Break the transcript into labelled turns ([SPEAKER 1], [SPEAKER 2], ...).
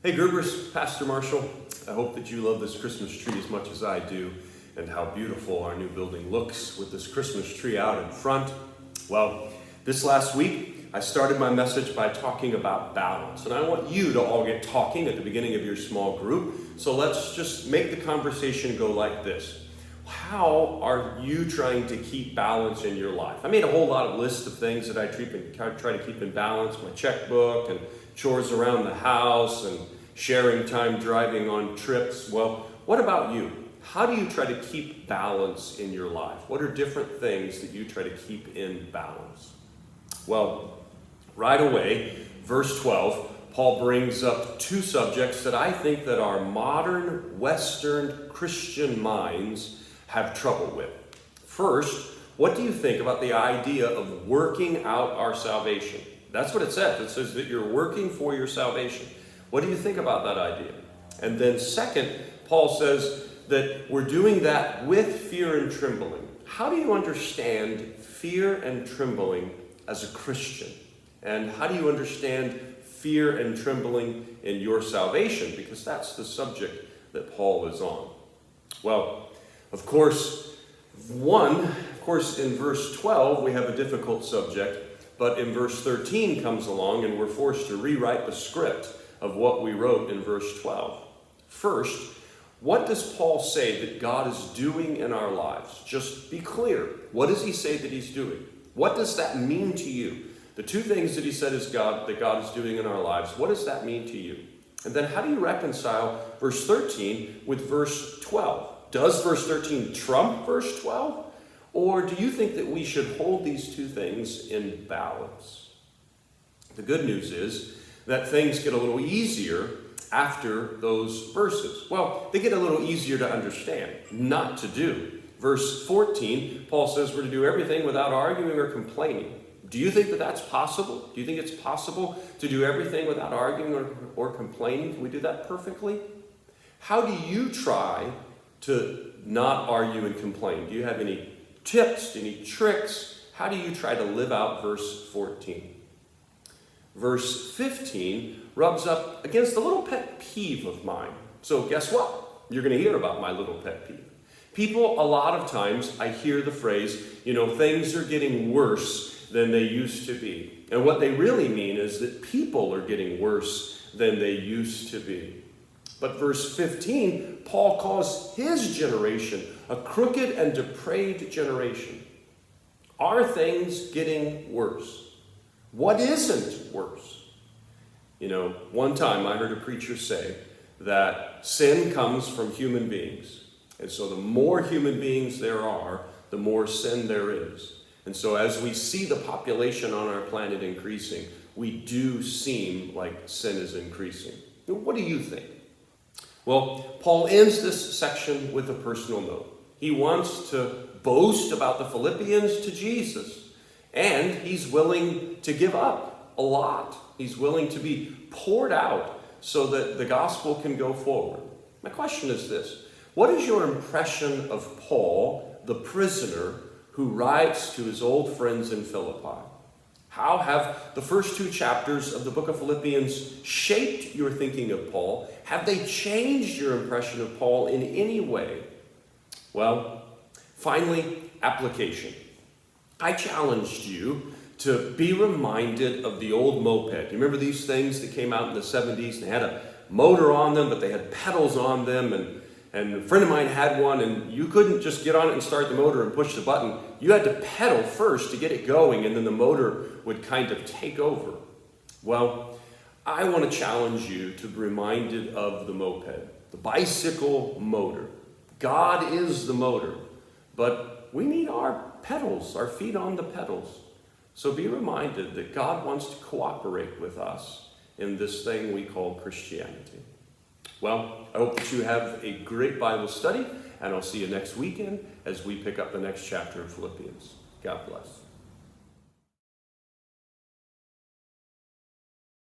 [SPEAKER 1] Hey Groupers, Pastor Marshall. I hope that you love this Christmas tree as much as I do and how beautiful our new building looks with this Christmas tree out in front. Well, this last week I started my message by talking about balance, and I want you to all get talking at the beginning of your small group. So let's just make the conversation go like this. How are you trying to keep balance in your life? I made a whole lot of lists of things that I try to keep in balance, my checkbook and chores around the house and sharing time driving on trips. Well, what about you? How do you try to keep balance in your life? What are different things that you try to keep in balance? Well, right away, verse 12, Paul brings up two subjects that I think that our modern Western Christian minds have trouble with. First, what do you think about the idea of working out our salvation? That's what it says. It says that you're working for your salvation. What do you think about that idea? And then second, Paul says that we're doing that with fear and trembling. How do you understand fear and trembling as a Christian? And how do you understand fear and trembling in your salvation? Because that's the subject that Paul is on. Well, of course, in verse 12, we have a difficult subject, but in verse 13 comes along and we're forced to rewrite the script of what we wrote in verse 12. First, what does Paul say that God is doing in our lives? Just be clear. What does he say that he's doing? What does that mean to you? The two things that he said that God is doing in our lives, what does that mean to you? And then how do you reconcile verse 13 with verse 12? Does verse 13 trump verse 12? Or do you think that we should hold these two things in balance? The good news is that things get a little easier after those verses. Well, they get a little easier to understand, not to do. Verse 14, Paul says we're to do everything without arguing or complaining. Do you think that that's possible? Do you think it's possible to do everything without arguing or complaining? Can we do that perfectly? How do you try to not argue and complain? Do you have any tips, any tricks? How do you try to live out verse 14? Verse 15 rubs up against a little pet peeve of mine. So guess what? You're going to hear about my little pet peeve. People, a lot of times, I hear the phrase, things are getting worse than they used to be. And what they really mean is that people are getting worse than they used to be. But verse 15, Paul calls his generation a crooked and depraved generation. Are things getting worse? What isn't worse? One time I heard a preacher say that sin comes from human beings. And so the more human beings there are, the more sin there is. And so as we see the population on our planet increasing, we do seem like sin is increasing. What do you think? Well, Paul ends this section with a personal note. He wants to boast about the Philippians to Jesus, and he's willing to give up a lot. He's willing to be poured out so that the gospel can go forward. My question is this: what is your impression of Paul, the prisoner, who writes to his old friends in Philippi? How have the first two chapters of the book of Philippians shaped your thinking of Paul? Have they changed your impression of Paul in any way? Well, finally, application. I challenged you to be reminded of the old moped. You remember these things that came out in the 70s? They had a motor on them, but they had pedals on them, and a friend of mine had one, and you couldn't just get on it and start the motor and push the button. You had to pedal first to get it going, and then the motor would kind of take over. Well, I want to challenge you to be reminded of the moped, the bicycle motor. God is the motor, but we need our pedals, our feet on the pedals. So be reminded that God wants to cooperate with us in this thing we call Christianity. Well, I hope that you have a great Bible study, and I'll see you next weekend as we pick up the next chapter of Philippians. God bless.